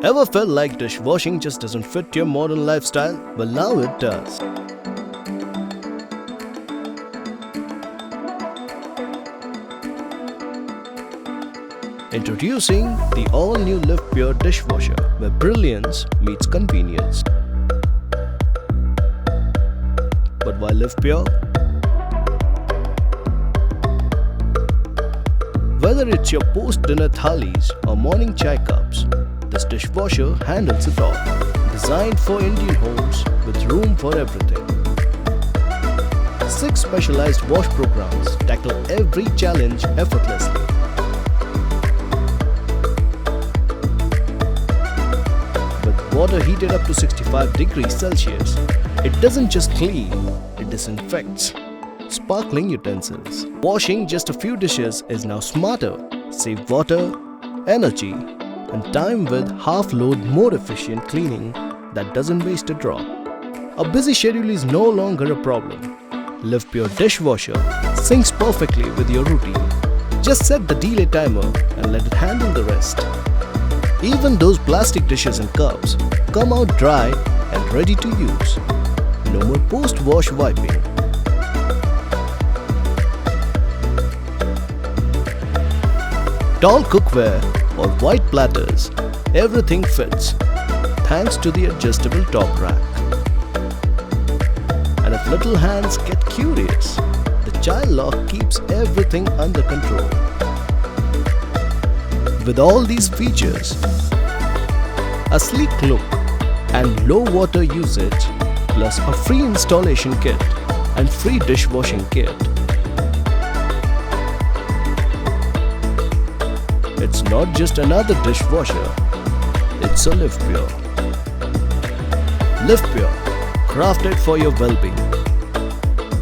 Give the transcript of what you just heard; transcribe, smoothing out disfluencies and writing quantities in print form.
Ever felt like dishwashing just doesn't fit your modern lifestyle? Well, now it does. Introducing the all-new Livpure Dishwasher, where brilliance meets convenience. But why Livpure? Whether it's your post-dinner thalis or morning chai cups, this dishwasher handles it all. Designed for Indian homes with room for everything. 6 specialized wash programs tackle every challenge effortlessly. With water heated up to 65 degrees Celsius, it doesn't just clean, it disinfects. Sparkling utensils. Washing just a few dishes is now smarter. Save water, energy, and time with half-load, more efficient cleaning that doesn't waste a drop. A busy schedule is no longer a problem. Livpure Dishwasher syncs perfectly with your routine. Just set the delay timer and let it handle the rest. Even those plastic dishes and cups come out dry and ready to use. No more post-wash wiping. Tall cookware or white platters, everything fits thanks to the adjustable top rack. And if little hands get curious, the child lock keeps everything under control. With all these features, a sleek look and low water usage, plus a free installation kit and free dishwashing kit, it's not just another dishwasher, it's a Livpure. Livpure, crafted for your well-being.